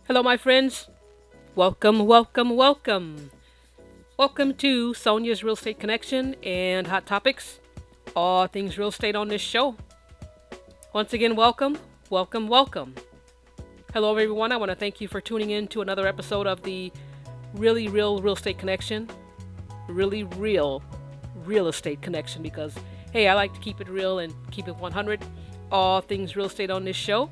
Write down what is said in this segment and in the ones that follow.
Hello, my friends. Welcome, welcome, welcome. Welcome to Sonia's Real Estate Connection and Hot Topics, all things real estate on this show. Once again, welcome, welcome, welcome. Hello, everyone. I want to thank you for tuning in to another episode of the Really Real Real Estate Connection. Really real real estate connection because, hey, I like to keep it real and keep it 100. All things real estate on this show.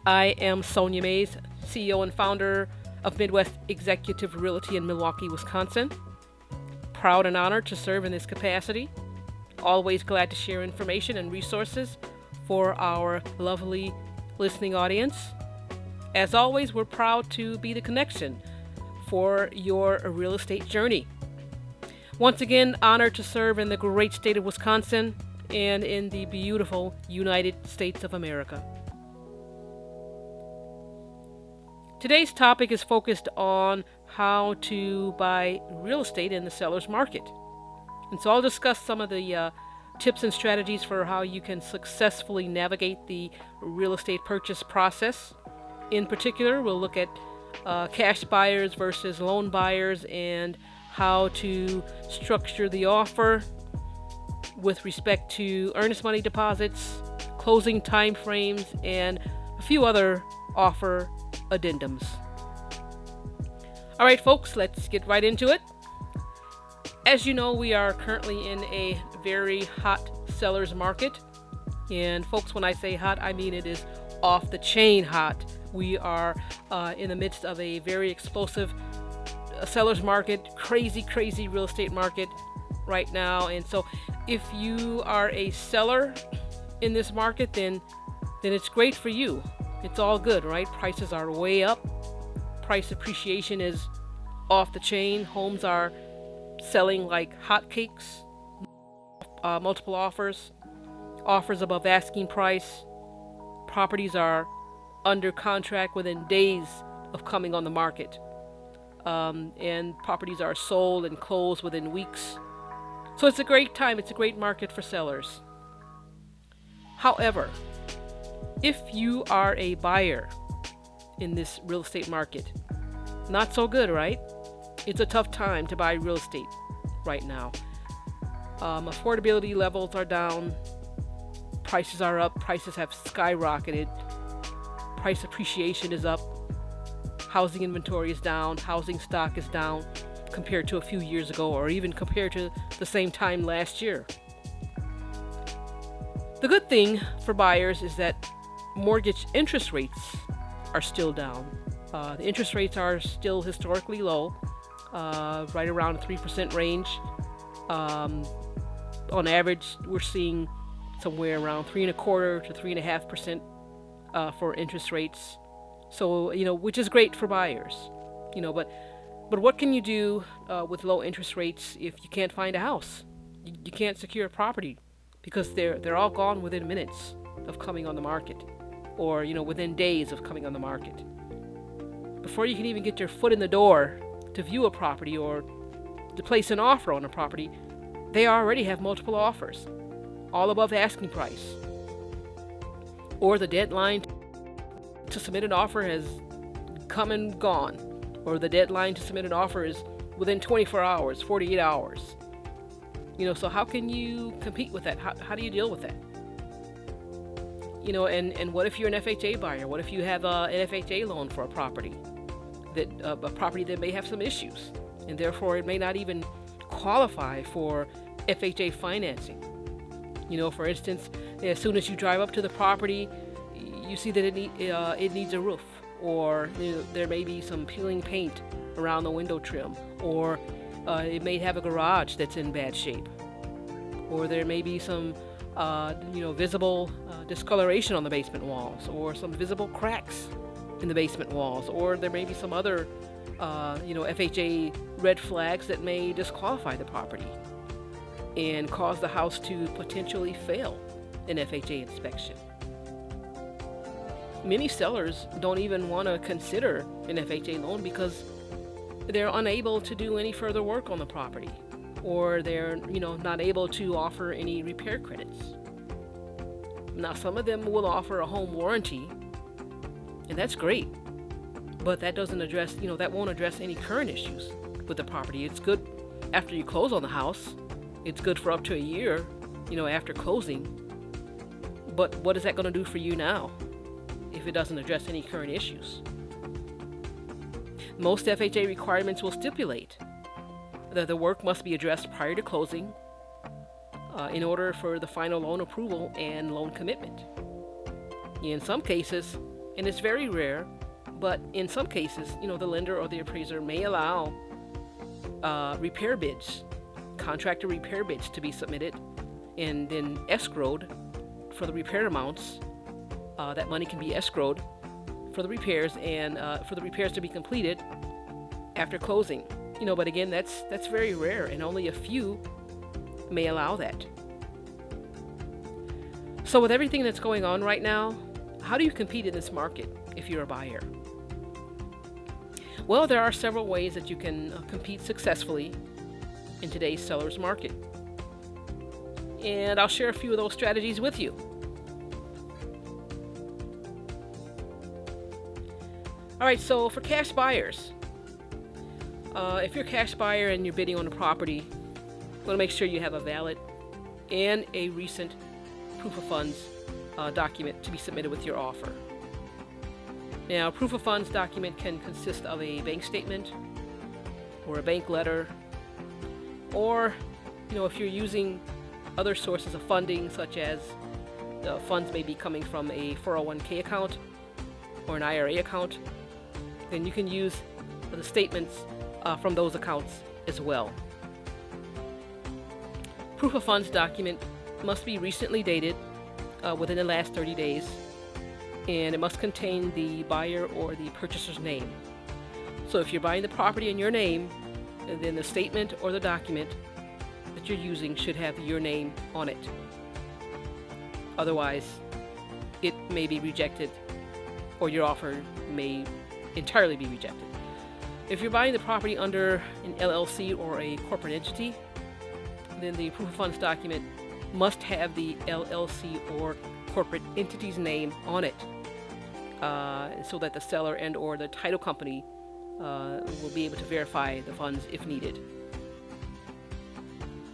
I am Sonia Mays, CEO and founder of Midwest Executive Realty in Milwaukee, Wisconsin. Proud and honored to serve in this capacity. Always glad to share information and resources for our lovely listening audience. As always, we're proud to be the connection for your real estate journey. Once again, honored to serve in the great state of Wisconsin and in the beautiful United States of America. Today's topic is focused on how to buy real estate in the seller's market. And so I'll discuss some of the tips and strategies for how you can successfully navigate the real estate purchase process. In particular, we'll look at cash buyers versus loan buyers and how to structure the offer with respect to earnest money deposits, closing time frames, and a few other offer addendums. All right, folks, let's get right into it. As you know, we are currently in a very hot seller's market. And folks, when I say hot, I mean it is off the chain hot. We are in the midst of a very explosive seller's market, crazy real estate market right now. And so if you are a seller in this market, then it's great for you. It's all good, right? Prices are way up. Price appreciation is off the chain. Homes are selling like hotcakes. Multiple offers above asking price. Properties are under contract within days of coming on the market. And properties are sold and closed within weeks. So it's a great time. It's a great market for sellers. However, if you are a buyer in this real estate market, not so good, right? It's a tough time to buy real estate right now. Affordability levels are down. Prices are up. Prices have skyrocketed. Price appreciation is up. Housing inventory is down. Housing stock is down compared to a few years ago or even compared to the same time last year. The good thing for buyers is that mortgage interest rates are still down. The interest rates are still historically low, right around the 3% range. On average, we're seeing somewhere around 3.25% to 3.5% for interest rates. So, which is great for buyers. But what can you do with low interest rates if you can't find a house? You can't secure a property because they're all gone within minutes of coming on the market. Or within days of coming on the market. Before you can even get your foot in the door to view a property or to place an offer on a property, they already have multiple offers, all above asking price. Or the deadline to submit an offer has come and gone. Or the deadline to submit an offer is within 24 hours, 48 hours. So how can you compete with that? How do you deal with that? And what if you're an FHA buyer? What if you have an FHA loan for a property that may have some issues, and therefore it may not even qualify for FHA financing? For instance, as soon as you drive up to the property, you see that it needs a roof, or there may be some peeling paint around the window trim, or it may have a garage that's in bad shape, or there may be some visible discoloration on the basement walls, or some visible cracks in the basement walls, or there may be some other, FHA red flags that may disqualify the property and cause the house to potentially fail an FHA inspection. Many sellers don't even want to consider an FHA loan because they're unable to do any further work on the property, or they're not able to offer any repair credits. Now, some of them will offer a home warranty, And that's great. But that doesn't address, that won't address any current issues with the property. It's good after you close on the house. It's good for up to a year, after closing. But what is that going to do for you now if it doesn't address any current issues? Most FHA requirements will stipulate that the work must be addressed prior to closing in order for the final loan approval and loan commitment. In some cases, and it's very rare, but in some cases, the lender or the appraiser may allow repair bids, contractor repair bids to be submitted and then escrowed for the repair amounts. That money can be escrowed for the repairs and for the repairs to be completed after closing. But again, that's very rare, and only a few may allow that. So with everything that's going on right now, how do you compete in this market if you're a buyer? Well, there are several ways that you can compete successfully in today's seller's market. And I'll share a few of those strategies with you. All right, so for cash buyers, if you're a cash buyer and you're bidding on a property, you want to make sure you have a valid and a recent proof of funds document to be submitted with your offer. Now, proof of funds document can consist of a bank statement or a bank letter, or if you're using other sources of funding, such as the funds may be coming from a 401k account or an IRA account, then you can use the statements from those accounts as well. Proof of funds document must be recently dated within the last 30 days, and it must contain the buyer or the purchaser's name. So if you're buying the property in your name, then the statement or the document that you're using should have your name on it. Otherwise, it may be rejected, or your offer may entirely be rejected. If you're buying the property under an LLC or a corporate entity, then the proof of funds document must have the LLC or corporate entity's name on it, so that the seller and or the title company will be able to verify the funds if needed.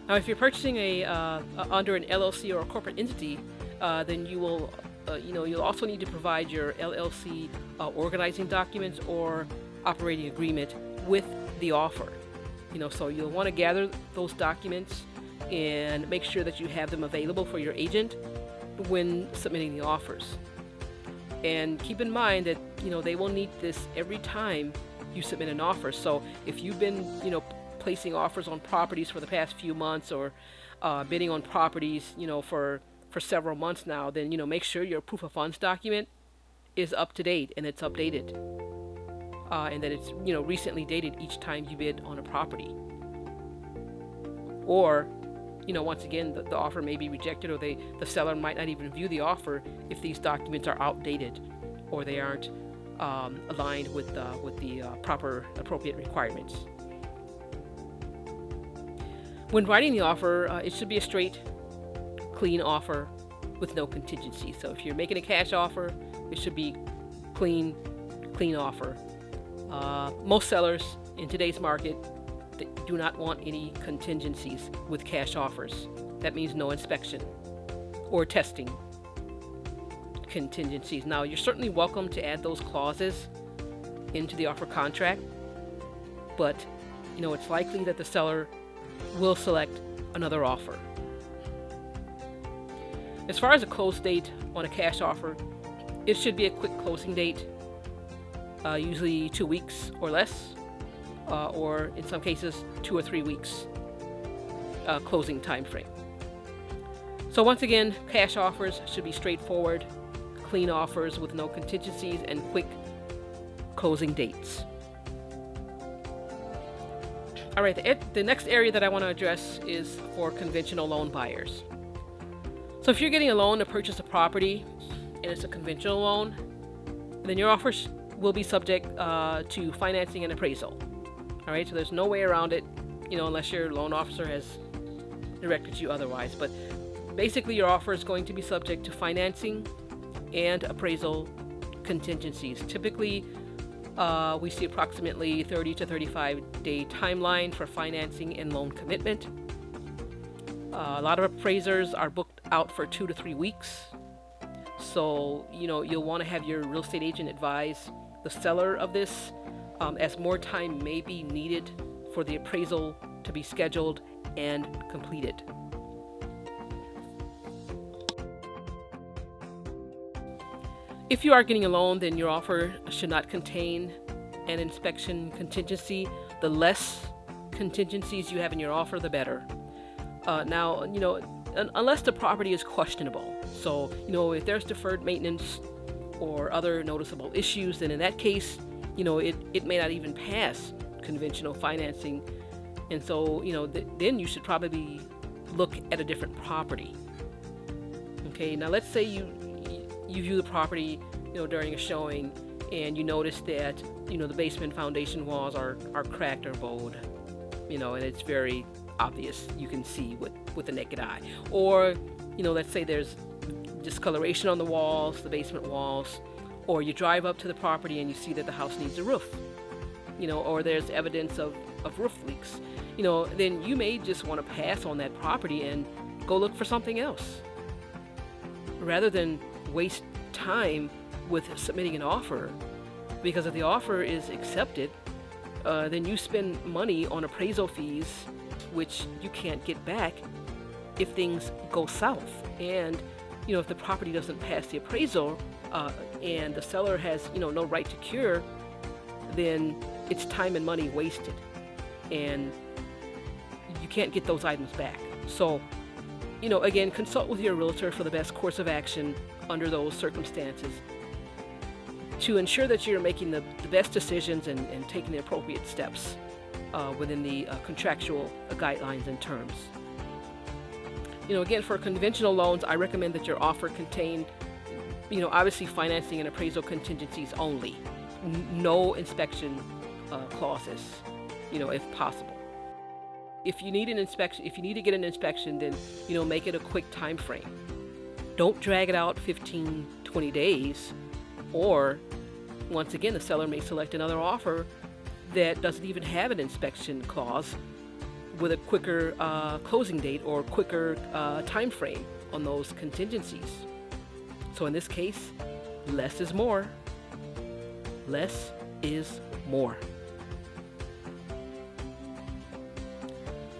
Now, if you're purchasing under an LLC or a corporate entity, then you will, you'll also need to provide your LLC organizing documents or operating agreement with the offer. So you'll want to gather those documents and make sure that you have them available for your agent when submitting the offers. And keep in mind that they will need this every time you submit an offer. So if you've been placing offers on properties for the past few months, or bidding on properties for several months now, then make sure your proof of funds document is up to date and it's updated, and that it's recently dated each time you bid on a property. Or once again, the offer may be rejected, or the seller might not even view the offer if these documents are outdated or they aren't aligned with the proper appropriate requirements. When writing the offer, it should be a straight, clean offer with no contingency. So if you're making a cash offer, it should be clean offer. Most sellers in today's market do not want any contingencies with cash offers. That means no inspection or testing contingencies. Now, you're certainly welcome to add those clauses into the offer contract, but it's likely that the seller will select another offer. As far as a close date on a cash offer, it should be a quick closing date, usually 2 weeks or less, or in some cases 2 or 3 weeks closing time frame. So once again, cash offers should be straightforward, clean offers with no contingencies, and quick closing dates. All right, the next area that I want to address is for conventional loan buyers. So if you're getting a loan to purchase a property and it's a conventional loan, then your offers will be subject to financing and appraisal. All right, so there's no way around it, unless your loan officer has directed you otherwise. But basically, your offer is going to be subject to financing and appraisal contingencies. Typically, we see approximately 30 to 35 day timeline for financing and loan commitment. A lot of appraisers are booked out for 2 to 3 weeks. So, you'll want to have your real estate agent advise the seller of this, as more time may be needed for the appraisal to be scheduled and completed. If you are getting a loan, then your offer should not contain an inspection contingency. The less contingencies you have in your offer, the better. Now, unless the property is questionable. So, if there's deferred maintenance or other noticeable issues, then in that case, it may not even pass conventional financing. And so, then you should probably look at a different property. Okay, now let's say you view the property, during a showing, and you notice that, the basement foundation walls are cracked or bowed, and it's very obvious. You can see with the naked eye. Or, let's say there's discoloration on the walls, the basement walls, or you drive up to the property and you see that the house needs a roof, or there's evidence of roof leaks, then you may just want to pass on that property and go look for something else, rather than waste time with submitting an offer. Because if the offer is accepted, then you spend money on appraisal fees, which you can't get back if things go south. And if the property doesn't pass the appraisal, and the seller has no right to cure, then it's time and money wasted, and you can't get those items back. So, again, consult with your realtor for the best course of action under those circumstances to ensure that you're making the best decisions and taking the appropriate steps within the contractual guidelines and terms. Again, for conventional loans, I recommend that your offer contain, obviously financing and appraisal contingencies only. No inspection clauses, if possible. If you need an inspection, if you need to get an inspection, then, make it a quick time frame. Don't drag it out 15, 20 days, or once again, the seller may select another offer that doesn't even have an inspection clause with a quicker closing date or quicker time frame on those contingencies. So in this case, less is more. Less is more.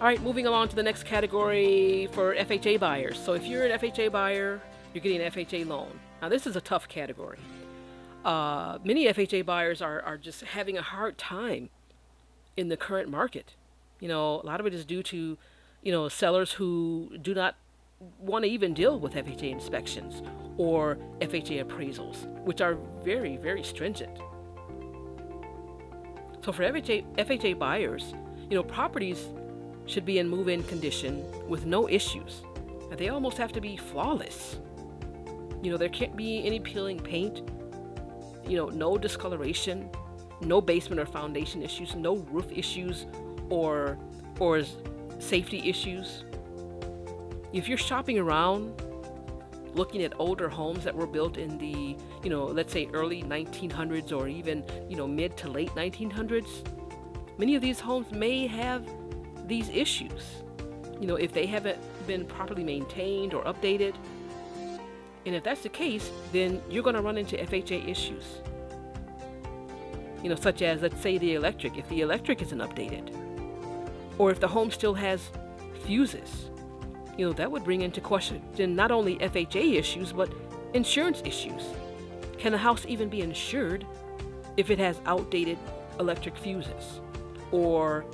All right, moving along to the next category for FHA buyers. So if you're an FHA buyer, you're getting an FHA loan. Now this is a tough category. Many FHA buyers are just having a hard time in the current market. A lot of it is due to, sellers who do not want to even deal with FHA inspections or FHA appraisals, which are very, very stringent. So for FHA buyers, properties should be in move-in condition with no issues. And they almost have to be flawless. There can't be any peeling paint, no discoloration, no basement or foundation issues, no roof issues or safety issues. If you're shopping around looking at older homes that were built in the, let's say early 1900s or even, mid to late 1900s, many of these homes may have these issues, if they haven't been properly maintained or updated. And if that's the case, then you're going to run into FHA issues, such as, let's say, the electric, if the electric isn't updated, or if the home still has fuses, that would bring into question not only FHA issues, but insurance issues. Can the house even be insured if it has outdated electric fuses? Or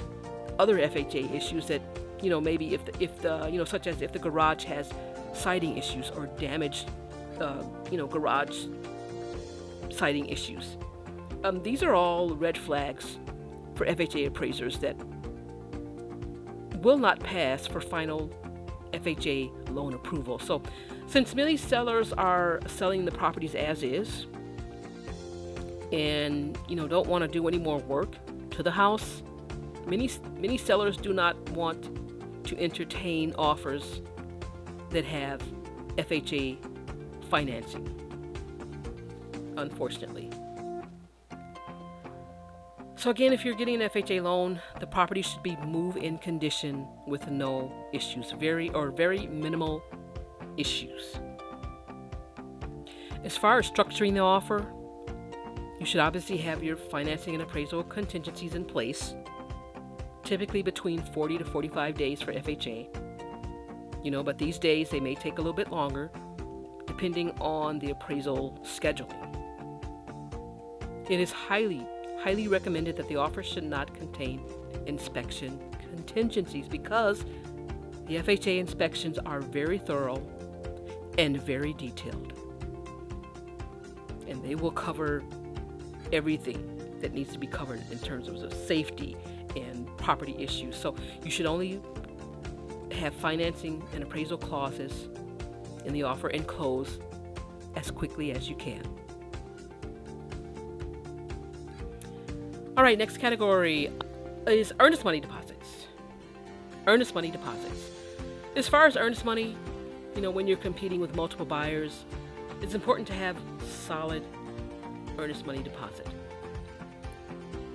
other FHA issues that, maybe if the such as if the garage has siding issues or damaged, garage siding issues. These are all red flags for FHA appraisers that will not pass for final FHA loan approval. So since many sellers are selling the properties as is and, don't want to do any more work to the house, many sellers do not want to entertain offers that have FHA financing. unfortunately. So again, if you're getting an FHA loan, the property should be move-in condition with no issues, very minimal issues. As far as structuring the offer, you should obviously have your financing and appraisal contingencies in place, typically between 40 to 45 days for FHA. But these days they may take a little bit longer depending on the appraisal scheduling. It is highly recommended that the offer should not contain inspection contingencies because the FHA inspections are very thorough and very detailed. And they will cover everything that needs to be covered in terms of safety and property issues. So you should only have financing and appraisal clauses in the offer and close as quickly as you can. All right, next category is earnest money deposits. Earnest money deposits. As far as earnest money, when you're competing with multiple buyers, it's important to have solid earnest money deposit.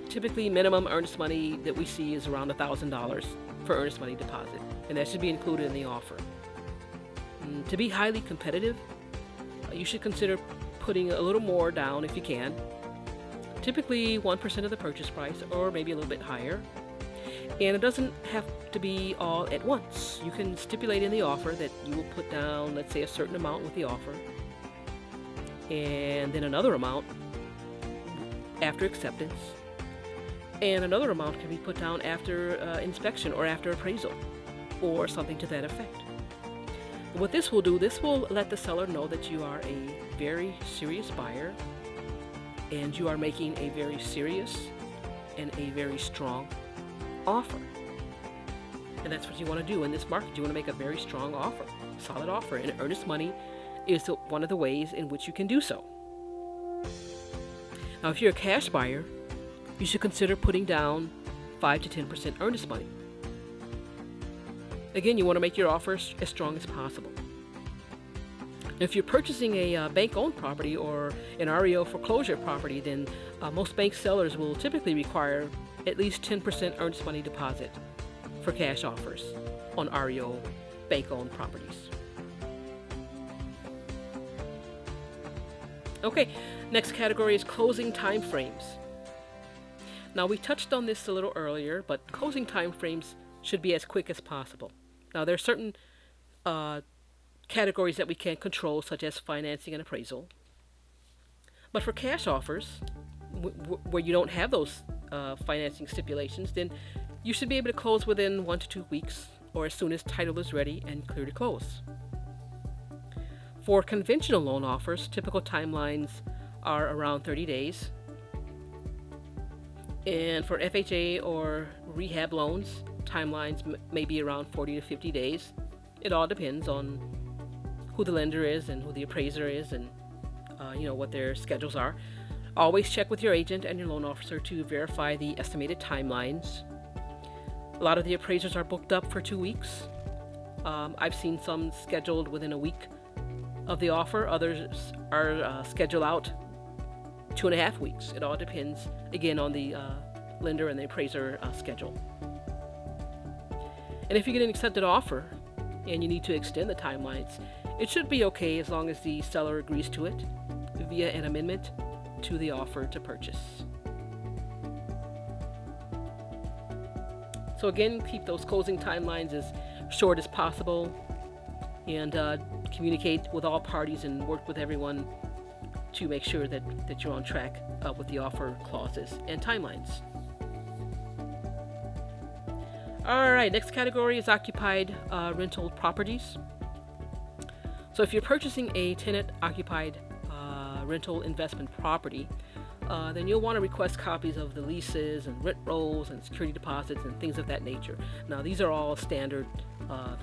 Typically, minimum earnest money that we see is around $1,000 for earnest money deposit, and that should be included in the offer. To be highly competitive, you should consider putting a little more down if you can. Typically 1% of the purchase price, or maybe a little bit higher. And it doesn't have to be all at once. You can stipulate in the offer that you will put down, let's say, a certain amount with the offer, and then another amount after acceptance, and another amount can be put down after inspection or after appraisal, or something to that effect. What this will do, this will let the seller know that you are a very serious buyer and you are making a very serious and a very strong offer. And that's what you want to do in this market. You want to make a very strong offer, solid offer, and earnest money is one of the ways in which you can do so. Now, if you're a cash buyer, you should consider putting down 5 to 10% earnest money. Again, you want to make your offer as strong as possible. If you're purchasing a bank-owned property or an REO foreclosure property, then most bank sellers will typically require at least 10% earnest money deposit for cash offers on REO bank-owned properties. Okay, next category is closing time frames. Now, we touched on this a little earlier, but closing time frames should be as quick as possible. Now, there are certain categories that we can't control, such as financing and appraisal. But for cash offers, where you don't have those financing stipulations, then you should be able to close within 1 to 2 weeks, or as soon as title is ready and clear to close. For conventional loan offers, typical timelines are around 30 days. And for FHA or rehab loans, timelines may be around 40 to 50 days. It all depends on who the lender is and who the appraiser is and what their schedules are. Always check with your agent and your loan officer to verify the estimated timelines. A lot of the appraisers are booked up for 2 weeks. I've seen some scheduled within a week of the offer. Others are scheduled out 2.5 weeks. It all depends, again, on the lender and the appraiser schedule. And if you get an accepted offer and you need to extend the timelines, it should be okay as long as the seller agrees to it via an amendment to the offer to purchase. So again, keep those closing timelines as short as possible and communicate with all parties and work with everyone to make sure that you're on track with the offer clauses and timelines. All right, next category is occupied rental properties. So if you're purchasing a tenant-occupied rental investment property, then you'll want to request copies of the leases and rent rolls and security deposits and things of that nature. Now, these are all standard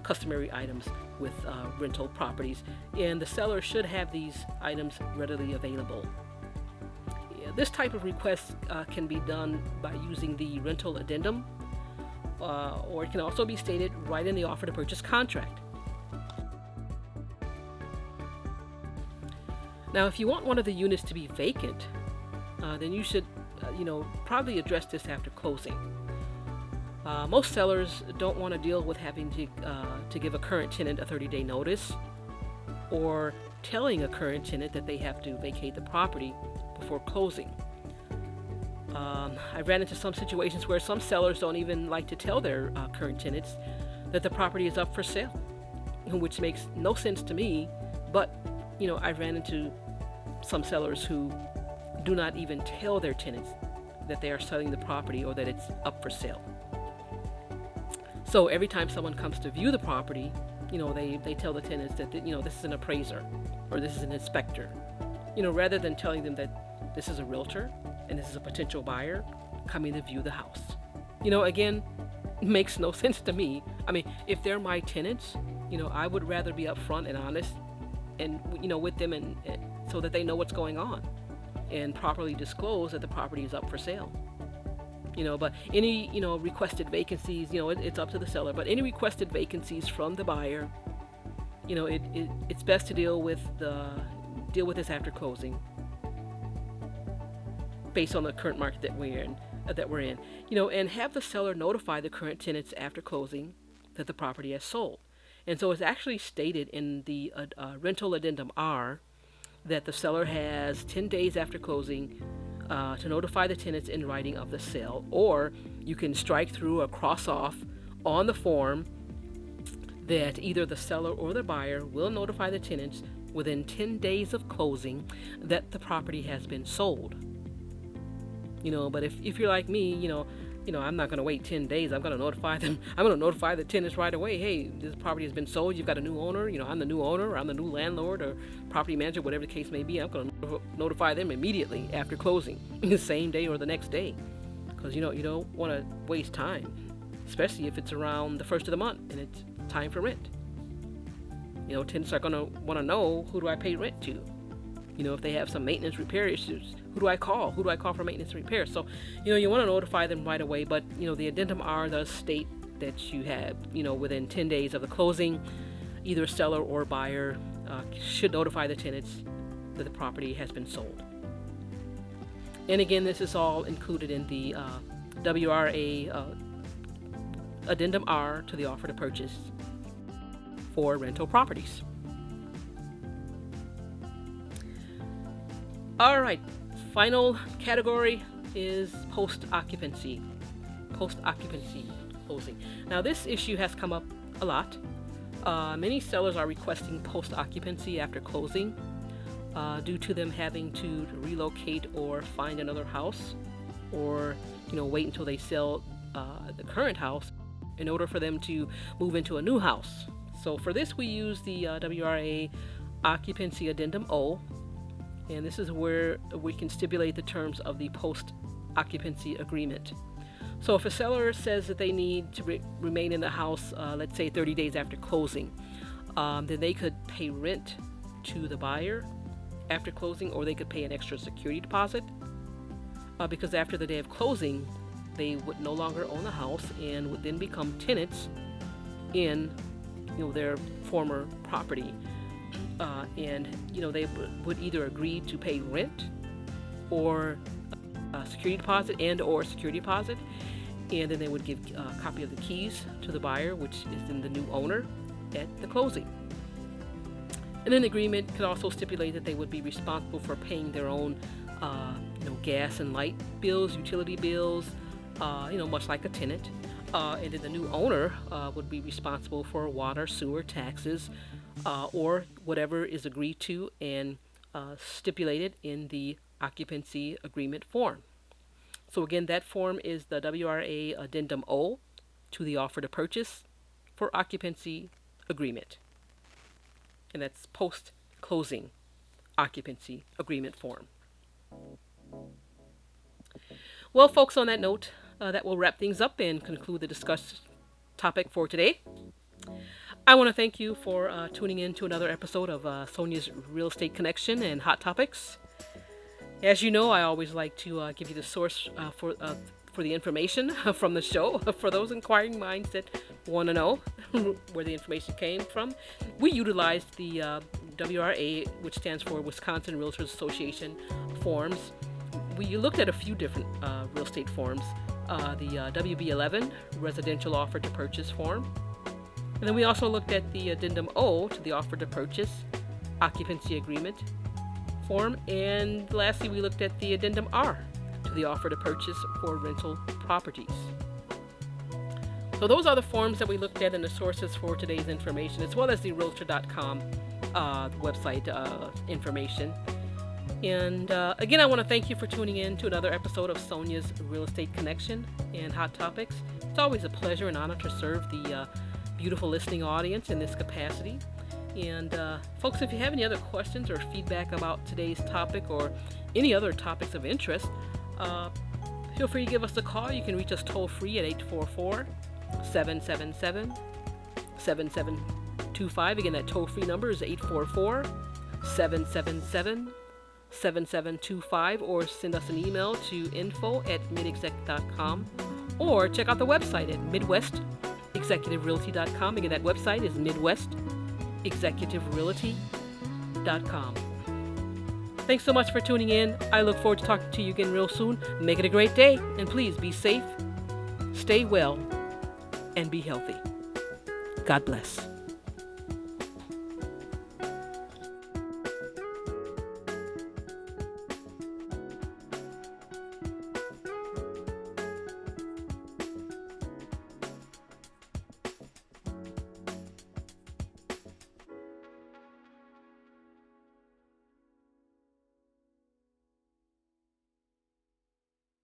customary items with rental properties, and the seller should have these items readily available. This type of request can be done by using the rental addendum, or it can also be stated right in the offer to purchase contract. Now, if you want one of the units to be vacant, then you should, probably address this after closing. Most sellers don't want to deal with having to give a current tenant a 30-day notice, or telling a current tenant that they have to vacate the property before closing. I ran into some situations where some sellers don't even like to tell their current tenants that the property is up for sale, which makes no sense to me. But I ran into some sellers who do not even tell their tenants that they are selling the property or that it's up for sale. So every time someone comes to view the property, they tell the tenants that this is an appraiser or this is an inspector, rather than telling them that this is a realtor and this is a potential buyer coming to view the house. Again, makes no sense to me. I mean, if they're my tenants, I would rather be upfront and honest and with them and so that they know what's going on, and properly disclose that the property is up for sale. But any requested vacancies, it's up to the seller, but any requested vacancies from the buyer, it's best to deal with this after closing, based on the current market that we're in, and have the seller notify the current tenants after closing that the property has sold. And so it's actually stated in the rental addendum R that the seller has 10 days after closing to notify the tenants in writing of the sale, or you can strike through or cross off on the form that either the seller or the buyer will notify the tenants within 10 days of closing that the property has been sold. But if you're like me, I'm not going to wait 10 days. I'm going to notify them. I'm going to notify the tenants right away. Hey, this property has been sold. You've got a new owner. I'm the new owner, or I'm the new landlord or property manager, whatever the case may be. I'm going to notify them immediately after closing, the same day or the next day, because you don't want to waste time, especially if it's around the first of the month and it's time for rent. Tenants are going to want to know, who do I pay rent to? If they have some maintenance repair issues, who do I call? Who do I call for maintenance and repair? So, you want to notify them right away. But, the addendum R does state that you have, within 10 days of the closing, either seller or buyer should notify the tenants that the property has been sold. And again, this is all included in the WRA addendum R to the offer to purchase for rental properties. All right, final category is post-occupancy closing. Now, this issue has come up a lot. Many sellers are requesting post-occupancy after closing due to them having to relocate or find another house, or wait until they sell the current house in order for them to move into a new house. So for this, we use the WRA Occupancy Addendum O. And this is where we can stipulate the terms of the post-occupancy agreement. So if a seller says that they need to remain in the house, let's say 30 days after closing, then they could pay rent to the buyer after closing, or they could pay an extra security deposit, because after the day of closing, they would no longer own the house and would then become tenants in their former property. And they would either agree to pay rent or a security deposit or security deposit, and then they would give a copy of the keys to the buyer, which is in the new owner, at the closing. And then the agreement could also stipulate that they would be responsible for paying their own gas and light bills, utility bills, much like a tenant. And then the new owner would be responsible for water, sewer, taxes, or whatever is agreed to and stipulated in the occupancy agreement form. So again, that form is the WRA Addendum O to the offer to purchase for occupancy agreement. And that's post-closing occupancy agreement form. Well, folks, on that note, that will wrap things up and conclude the discussed topic for today. I want to thank you for tuning in to another episode of Sonia's Real Estate Connection and Hot Topics. As you know, I always like to give you the source for the information from the show. For those inquiring minds that want to know where the information came from, we utilized the WRA, which stands for Wisconsin Realtors Association forms. We looked at a few different real estate forms. The WB11, Residential Offer to Purchase form. And then we also looked at the Addendum O to the Offer to Purchase Occupancy Agreement form. And lastly, we looked at the Addendum R to the Offer to Purchase for Rental Properties. So those are the forms that we looked at and the sources for today's information, as well as the Realtor.com website information. And again, I want to thank you for tuning in to another episode of Sonia's Real Estate Connection and Hot Topics. It's always a pleasure and honor to serve the beautiful listening audience in this capacity. And folks, if you have any other questions or feedback about today's topic or any other topics of interest, feel free to give us a call. You can reach us toll free at 844-777-7725. Again, that toll free number is 844-777-7725, or send us an email to info@midexec.com, or check out the website at midwestexecutiverealty.com. Again, that website is midwestexecutiverealty.com. Thanks so much for tuning in. I look forward to talking to you again real soon. Make it a great day, and please be safe, stay well, and be healthy. God bless.